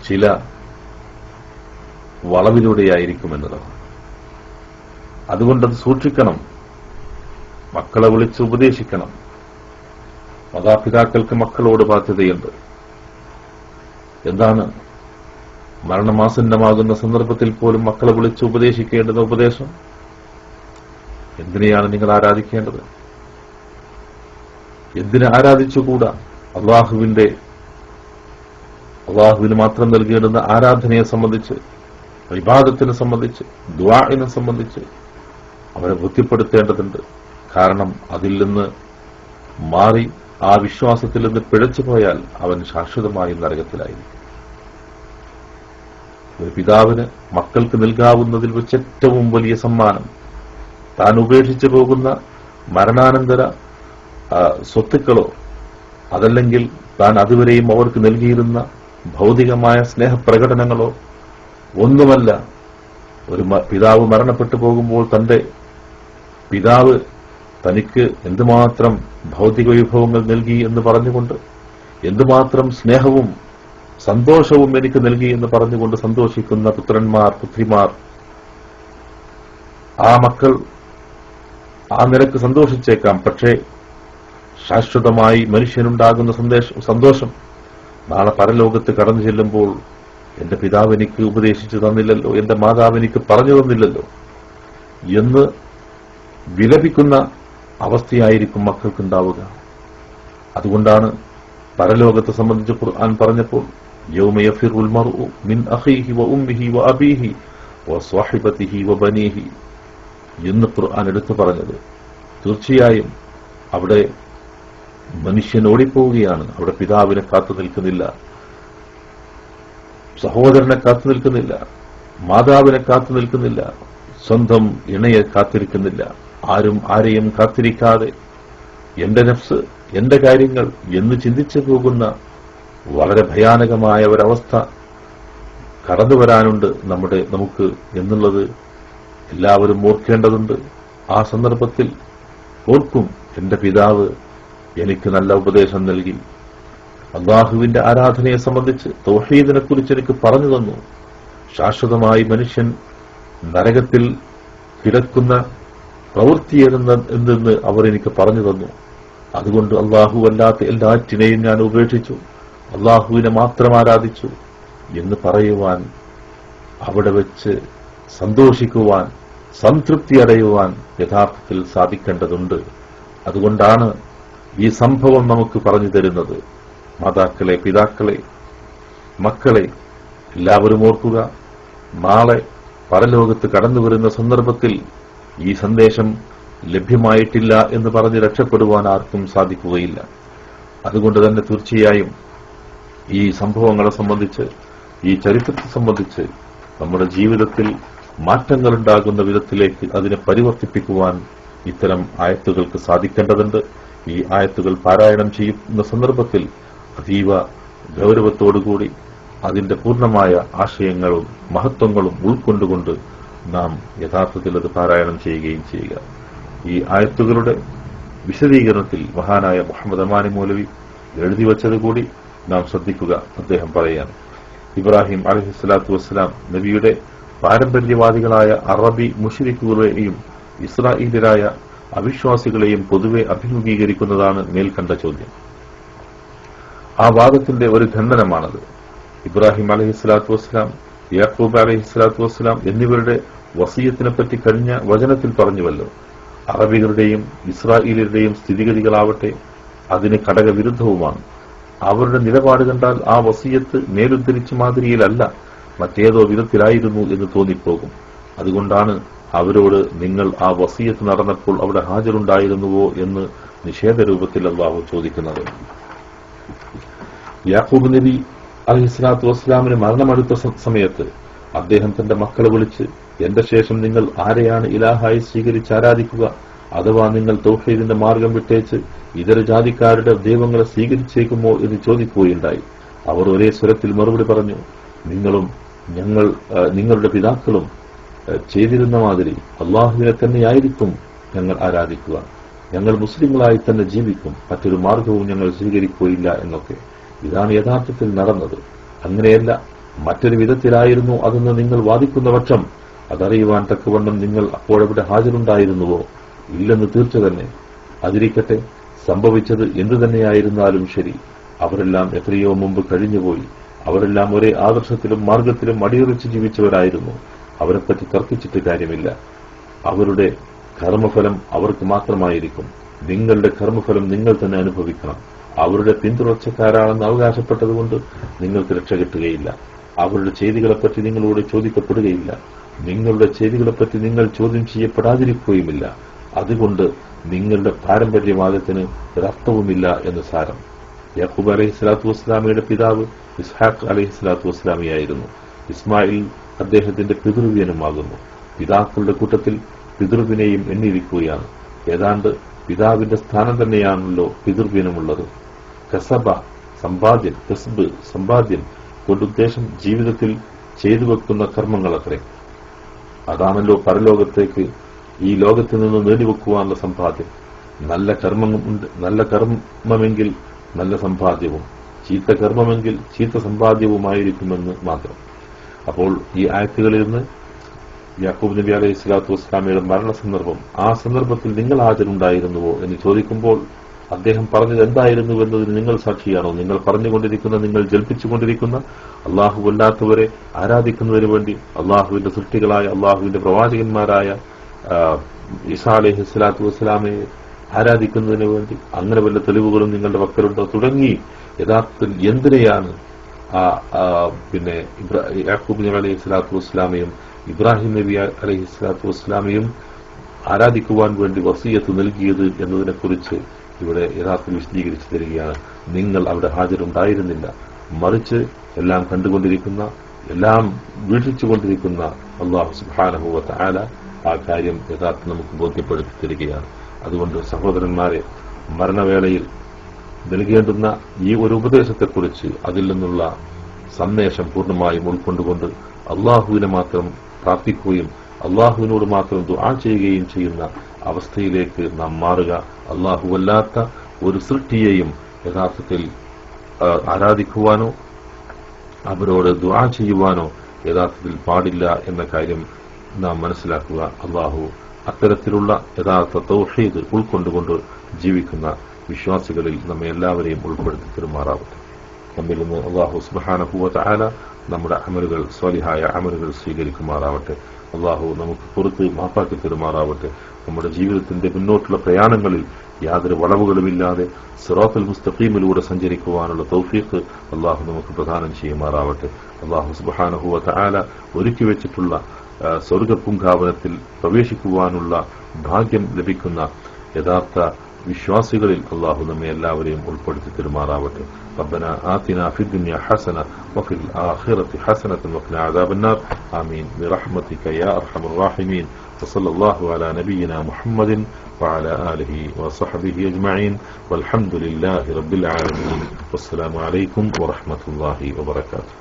ചില വളവിലൂടെയായിരിക്കുമെന്നതാണ്. അതുകൊണ്ടത് സൂക്ഷിക്കണം, മക്കളെ വിളിച്ച് ഉപദേശിക്കണം. മാതാപിതാക്കൾക്ക് മക്കളോട് ബാധ്യതയുണ്ട്. എന്താണ് മരണമാസന്നമാകുന്ന സന്ദർഭത്തിൽ പോലും മക്കളെ വിളിച്ച് ഉപദേശിക്കേണ്ടുന്ന ഉപദേശം? എന്തിനെയാണ് നിങ്ങൾ ആരാധിക്കേണ്ടത്? എന്തിനെ ആരാധിച്ചുകൂടാ? അള്ളാഹുവിന് മാത്രം നൽകേണ്ടുന്ന ആരാധനയെ സംബന്ധിച്ച്, ഇബാദത്തിനെ സംബന്ധിച്ച്, ദുആഇനെ സംബന്ധിച്ച് അവരെ ബോധ്യപ്പെടുത്തേണ്ടതുണ്ട്. കാരണം അതിൽ നിന്ന് മാറി ആ വിശ്വാസത്തിൽ നിന്ന് പിഴച്ചു പോയാൽ അവൻ ശാശ്വതമായി നരകത്തിലായിരിക്കും. ഒരു പിതാവിന് മക്കൾക്ക് നൽകാവുന്നതിൽ വെച്ച് ഏറ്റവും വലിയ സമ്മാനം താൻ ഉപേക്ഷിച്ചു പോകുന്ന മരണാനന്തര സ്വത്തുക്കളോ അതല്ലെങ്കിൽ താൻ അതുവരെയും അവർക്ക് നൽകിയിരുന്ന ഭൗതികമായ സ്നേഹപ്രകടനങ്ങളോ ഒന്നുമല്ല. ഒരു പിതാവ് മരണപ്പെട്ടു പോകുമ്പോൾ തന്റെ പിതാവ് തനിക്ക് എന്തുമാത്രം ഭൗതിക വിഭവങ്ങൾ നൽകി എന്ന് പറഞ്ഞുകൊണ്ട്, എന്തുമാത്രം സ്നേഹവും സന്തോഷവും എനിക്ക് നൽകി എന്ന് പറഞ്ഞുകൊണ്ട് സന്തോഷിക്കുന്ന പുത്രന്മാർ, പുത്രിമാർ, ആ മക്കൾ ആ നിലക്ക് സന്തോഷിച്ചേക്കാം. പക്ഷേ ശാശ്വതമായി മനുഷ്യനുണ്ടാകുന്ന സന്തോഷം നാളെ പരലോകത്ത് കടന്നു ചെല്ലുമ്പോൾ എന്റെ പിതാവ് എനിക്ക് ഉപദേശിച്ചു തന്നില്ലല്ലോ, എന്റെ മാതാവ് എനിക്ക് പറഞ്ഞു തന്നില്ലല്ലോ എന്ന് വിലപിക്കുന്ന അവസ്ഥയായിരിക്കും മക്കൾക്കുണ്ടാവുക. അതുകൊണ്ടാണ് പരലോകത്തെ സംബന്ധിച്ച് ഖുർആൻ പറഞ്ഞപ്പോൾ യൗമ യഫിറുൽ മർഉ മിൻ അഖീഹി വ ഉമ്മിഹി വ അബീഹി വ സ്വഹിബതിഹി വ ബനീഹി എന്ന് ഖുർആൻ എടുത്തു പറഞ്ഞത്. തീർച്ചയായും അവിടെ മനുഷ്യൻ ഓടിപ്പോവുകയാണ്. അവിടെ പിതാവിനെ കാത്തു നിൽക്കുന്നില്ല, സഹോദരനെ കാത്തു നിൽക്കുന്നില്ല, മാതാവിനെ കാത്തു നിൽക്കുന്നില്ല, സ്വന്തം ഇണയെ കാത്തിരിക്കുന്നില്ല. ആരും ആരെയും കാത്തിരിക്കാതെ എന്റെ നഫ്സ്, എന്റെ കാര്യങ്ങൾ എന്ന് ചിന്തിച്ചു പോകുന്ന വളരെ ഭയാനകമായ ഒരവസ്ഥ കടന്നു വരാനുണ്ട് നമുക്ക് എന്നുള്ളത് എല്ലാവരും ഓർക്കേണ്ടതുണ്ട്. ആ സന്ദർഭത്തിൽ ഓർക്കും, എന്റെ പിതാവ് എനിക്ക് നല്ല ഉപദേശം നൽകി, അല്ലാഹുവിന്റെ ആരാധനയെ സംബന്ധിച്ച്, തൗഹീദിനെ കുറിച്ച് എനിക്ക് പറഞ്ഞു തന്നു, ശാശ്വതമായി മനുഷ്യൻ നരകത്തിൽ കിടക്കുന്ന പ്രവൃത്തി എന്തെന്ന് അവർ എനിക്ക് പറഞ്ഞു തന്നു. അതുകൊണ്ട് അല്ലാഹു അല്ലാത്ത എല്ലാറ്റിനെയും ഞാൻ ഉപേക്ഷിച്ചു, അല്ലാഹുവിനെ മാത്രം ആരാധിച്ചു എന്ന് പറയുവാൻ, അവിടെ വെച്ച് സന്തോഷിക്കുവാൻ, സംതൃപ്തി അടയുവാൻ യഥാർത്ഥത്തിൽ സാധിക്കേണ്ടതുണ്ട്. അതുകൊണ്ടാണ് ഈ സംഭവം നമുക്ക് പറഞ്ഞു തരുന്നത്. മാതാക്കളെ, പിതാക്കളെ, മക്കളെ, എല്ലാവരും ഓർക്കുക, നാളെ പരലോകത്ത് കടന്നുവരുന്ന സന്ദർഭത്തിൽ ഈ സന്ദേശം ലഭ്യമായിട്ടില്ല എന്ന് പറഞ്ഞ് രക്ഷപ്പെടുവാൻ ആർക്കും സാധിക്കുകയില്ല. അതുകൊണ്ട് തന്നെ തീർച്ചയായും ഈ സംഭവങ്ങളെ സംബന്ധിച്ച്, ഈ ചരിത്രത്തെ സംബന്ധിച്ച് നമ്മുടെ ജീവിതത്തിൽ മാറ്റങ്ങളുണ്ടാകുന്ന വിധത്തിലേക്ക് അതിനെ പരിവർത്തിപ്പിക്കുവാൻ ഇത്തരം ആയത്തുകൾക്ക് സാധിക്കേണ്ടതുണ്ട്. ഈ ആയത്തുകൾ പാരായണം ചെയ്യുന്ന സന്ദർഭത്തിൽ അതീവ ഗൗരവത്തോടുകൂടി അതിന്റെ പൂർണ്ണമായ ആശയങ്ങളും മഹത്വങ്ങളും ഉൾക്കൊണ്ടുകൊണ്ട് നാം യഥാർത്ഥത്തിൽ അത് പാരായണം ചെയ്യുകയും ചെയ്യുക. ഈ ആയത്തുകളുടെ വിശദീകരണത്തിൽ മഹാനായ മുഹമ്മദ് അമാനി മൗലവി എഴുതി വച്ചതുകൂടി നാം ശ്രദ്ധിക്കുക. അദ്ദേഹം പറയുകയാണ്, ഇബ്രാഹിം അലൈഹിസ്സലാത്തു വസ്സലാം നബിയുടെ പാരമ്പര്യവാദികളായ അറബി മുശ്രിക്കുകളെയും ഇസ്രായേലിയരായ അവിശ്വാസികളെയും പൊതുവെ അഭിമുഖീകരിക്കുന്നതാണ് മേൽക്കണ്ട ചോദ്യം. ആ വാദത്തിന്റെ ഒരു ഖണ്ഡനമാണത്. ഇബ്രാഹിം അലൈഹിസ്സലാത്തു വസ്സലാം, യാക്കൂബ് അലൈഹിസ്സലാത്തു വസ്സലാം എന്നിവരുടെ വസിയത്തിനെപ്പറ്റി കഴിഞ്ഞ വചനത്തിൽ പറഞ്ഞുവല്ലോ. അറബികളുടെയും ഇസ്രായേലിയരുടെയും സ്ഥിതിഗതികളാവട്ടെ അതിന് ഘടകവിരുദ്ധവുമാണ്. അവരുടെ നിലപാട് കണ്ടാൽ ആ വസിയത്ത് മേലുദ്ധരിച്ച മാതിരിയിലല്ല, മറ്റേതോ വിധത്തിലായിരുന്നു എന്ന് തോന്നിപ്പോകും. അതുകൊണ്ടാണ് അവരോട് നിങ്ങൾ ആ വസിയത്ത് നടന്നപ്പോൾ അവിടെ ഹാജരുണ്ടായിരുന്നുവോ എന്ന് നിഷേധരൂപത്തിൽ അല്ലാഹു ചോദിക്കുന്നത്. യാക്കൂബ് നബി അലൈഹിസ്സലാത്തു വസ്സലാമിന് മരണമടുത്ത സമയത്ത് അദ്ദേഹം തന്റെ മക്കളെ വിളിച്ച്, എന്റെ ശേഷം നിങ്ങൾ ആരെയാണ് ഇലാഹായി സ്വീകരിച്ച് ആരാധിക്കുക? അഥവാ നിങ്ങൾ തൗഹീദിന്റെ മാർഗം വിട്ടേച്ച് ഇതര ജാതിക്കാരുടെ ദൈവങ്ങളെ സ്വീകരിച്ചേക്കുമോ എന്ന് ചോദിക്കുകയുണ്ടായി. അവർ ഒരേ സ്വരത്തിൽ മറുപടി പറഞ്ഞു, നിങ്ങളുടെ പിതാക്കളും ചെയ്തിരുന്ന മാതിരി അള്ളാഹുവിനെ തന്നെയായിരിക്കും ഞങ്ങൾ ആരാധിക്കുക. ഞങ്ങൾ മുസ്ലിങ്ങളായി തന്നെ ജീവിക്കും, മറ്റൊരു മാർഗവും ഞങ്ങൾ സ്വീകരിക്കുകയില്ല എന്നൊക്കെ. ഇതാണ് യഥാർത്ഥത്തിൽ നടന്നത്. അങ്ങനെയല്ല, മറ്റൊരു വിധത്തിലായിരുന്നു അതെന്ന് നിങ്ങൾ വാദിക്കുന്ന പക്ഷം അതറിയുവാൻ തക്കവണ്ണം നിങ്ങൾ അപ്പോഴവിടെ ഹാജരുണ്ടായിരുന്നുവോ? ഇല്ലെന്ന് തീർച്ച തന്നെ. അതിരിക്കട്ടെ, സംഭവിച്ചത് എന്തു തന്നെയായിരുന്നാലും ശരി, അവരെല്ലാം എത്രയോ മുമ്പ് കഴിഞ്ഞുപോയി. അവരെല്ലാം ഒരേ ആദർശത്തിലും മാർഗത്തിലും അടിയുറച്ച് ജീവിച്ചവരായിരുന്നു. അവരെപ്പറ്റി തർക്കിച്ചിട്ട് കാര്യമില്ല. അവരുടെ കർമ്മഫലം അവർക്ക് മാത്രമായിരിക്കും. നിങ്ങളുടെ കർമ്മഫലം നിങ്ങൾ തന്നെ അനുഭവിക്കണം. അവരുടെ പിന്തുടർച്ചക്കാരാണെന്ന് അവകാശപ്പെട്ടതുകൊണ്ട് നിങ്ങൾക്ക് രക്ഷ കിട്ടുകയില്ല. അവരുടെ ചെയ്തികളെപ്പറ്റി നിങ്ങളോട് ചോദിക്കപ്പെടുകയില്ല. നിങ്ങളുടെ ചെയ്തികളെപ്പറ്റി നിങ്ങൾ ചോദ്യം ചെയ്യപ്പെടാതിരിക്കുകയുമില്ല. അതുകൊണ്ട് നിങ്ങളുടെ പാരമ്പര്യവാദത്തിന് ഒരർത്ഥവുമില്ല എന്ന് സാരം. യാക്കൂബ് അലൈഹിസ്സലാത്തു വസ്സലാമയുടെ പിതാവ് ഇസ്ഹാഖ് അലൈഹിസ്സലാത്തു വസ്സലാമിയായിരുന്നു. ഇസ്മായിൽ അദ്ദേഹത്തിന്റെ പിതൃവ്യനുമാകുന്നു. പിതാക്കളുടെ കൂട്ടത്തിൽ പിതൃവിനെയും എണ്ണിയിരിക്കുകയാണ്. ഏതാണ്ട് പിതാവിന്റെ സ്ഥാനം തന്നെയാണല്ലോ പിതൃവ്യനുമുള്ളത്. കസബ, സമ്പാദ്യം, കസ്ബ്, സമ്പാദ്യം കൊണ്ടുദ്ദേശം ജീവിതത്തിൽ ചെയ്തു വെക്കുന്ന കർമ്മങ്ങളത്രേ. അതാണല്ലോ പരലോകത്തേക്ക് ഈ ലോകത്തിൽ നിന്ന് നേടിവെക്കുവാനുള്ള സമ്പാദ്യം. നല്ല കർമ്മമെങ്കിൽ നല്ല സമ്പാദ്യവും, ചീത്ത കർമ്മമെങ്കിൽ ചീത്ത സമ്പാദ്യവുമായിരിക്കുമെന്ന് മാത്രം. അപ്പോൾ ഈ ആയത്തുകളിൽ നിന്ന് യാക്കൂബ് നബി അലൈഹി സ്വലാത്തു വസ്സലാമയുടെ മരണസന്ദർഭം, ആ സന്ദർഭത്തിൽ നിങ്ങൾ ഹാജരുണ്ടായിരുന്നുവോ എന്ന് ചോദിക്കുമ്പോൾ അദ്ദേഹം പറഞ്ഞത് എന്തായിരുന്നു എന്നതിന് നിങ്ങൾ സാക്ഷിയാണോ? നിങ്ങൾ പറഞ്ഞുകൊണ്ടിരിക്കുന്ന, നിങ്ങൾ ജൽപ്പിച്ചുകൊണ്ടിരിക്കുന്ന അല്ലാഹുവല്ലാത്തവരെ ആരാധിക്കുന്നതിന് വേണ്ടി അള്ളാഹുവിന്റെ സൃഷ്ടികളായ അള്ളാഹുവിന്റെ പ്രവാചകന്മാരായ ഈസാ അലൈഹി സ്വലാത്തു വസ്സലാമയെ ആരാധിക്കുന്നതിന് വേണ്ടി അങ്ങനെ വല്ല തെളിവുകളും നിങ്ങളുടെ പക്കലുണ്ടോ? തുടങ്ങി യഥാർത്ഥത്തിൽ എന്തിനെയാണ് യാക്കൂബ് നബി അലൈഹി സ്വലാത്തു വസ്സലാമയും ഇബ്രാഹിം നബി അലൈഹി സ്വലാത്തു വസ്സലാമയും ആരാധിക്കുവാൻ വേണ്ടി വസിയത്ത് നൽകിയത് എന്നതിനെക്കുറിച്ച് ഇവിടെ യഥാർത്ഥത്തിൽ വിശദീകരിച്ചു തരികയാണ്. നിങ്ങൾ അവിടെ ഹാജരുണ്ടായിരുന്നില്ല, മറിച്ച് എല്ലാം കണ്ടുകൊണ്ടിരിക്കുന്ന, എല്ലാം വീക്ഷിച്ചുകൊണ്ടിരിക്കുന്ന അല്ലാഹു സുബ്ഹാനഹു വ തആല ആ കാര്യം യഥാർത്ഥം നമുക്ക് ബോധ്യപ്പെടുത്തി തരികയാണ്. അതുകൊണ്ട് സഹോദരന്മാരെ, മരണവേളയിൽ നൽകേണ്ടുന്ന ഈ ഒരു ഉപദേശത്തെക്കുറിച്ച്, അതിൽ നിന്നുള്ള സന്ദേശം പൂർണ്ണമായും ഉൾക്കൊണ്ടുകൊണ്ട് അള്ളാഹുവിനെ മാത്രം പ്രാർത്ഥിക്കുകയും അള്ളാഹുവിനോട് മാത്രം ദുആ ചെയ്യുകയും ചെയ്യുന്ന അവസ്ഥയിലേക്ക് നാം മാറുക. അള്ളാഹുവല്ലാത്ത ഒരു സൃഷ്ടിയെയും യഥാർത്ഥത്തിൽ ആരാധിക്കുവാനോ അവരോട് ദുആ ചെയ്യുവാനോ യഥാർത്ഥത്തിൽ പാടില്ല എന്ന കാര്യം നാം മനസ്സിലാക്കുക. അള്ളാഹു അത്തരത്തിലുള്ള യഥാർത്ഥ തൗഹീദ് ഉൾക്കൊണ്ടുകൊണ്ട് ജീവിക്കുന്ന വിശ്വാസികളിൽ നമ്മെ എല്ലാവരെയും ഉൾപ്പെടുത്തി പെരുമാറാവട്ടെ. നമ്മിൽ നിന്ന് അല്ലാഹു സുബ്ഹാനഹു വ തആല നമ്മുടെ അമലുകൾ സ്വാലിഹായ അമലുകൾ സ്വീകരിക്കുമാറാവട്ടെ. അല്ലാഹു നമുക്ക് പുറത്ത് മാപ്പാക്കി തരുമാറാവട്ടെ. നമ്മുടെ ജീവിതത്തിന്റെ മുന്നോട്ടുള്ള പ്രയാണങ്ങളിൽ യാതൊരു വളവുകളുമില്ലാതെ സിറാത്തുൽ മുസ്തഖീമിലൂടെ സഞ്ചരിക്കുവാനുള്ള തൗഫീഖ് അല്ലാഹു നമുക്ക് പ്രദാനം ചെയ്യുമാറാവട്ടെ. അല്ലാഹു സുബ്ഹാനഹു വ തആല ഒരുക്കി വെച്ചിട്ടുള്ള സ്വർഗ്ഗപൂങ്കാവനത്തിൽ പ്രവേശിക്കുവാനുള്ള ഭാഗ്യം ലഭിക്കുന്ന യഥാർത്ഥ വിശ്വാസികളിൽ അല്ലാഹു നമ്മെ എല്ലാവരെയും ഉൾപ്പെടുത്തി തരുമാറാവട്ടെ. ربنا آتنا في الدنيا حسنة وفي الآخرة حسنة وقنا عذاب النار آمين برحمتك يا أرحم الراحمين. وصلى الله على نبينا محمد وعلى آله وصحبه أجمعين والحمد لله رب العالمين. والسلام عليكم ورحمة الله وبركاته.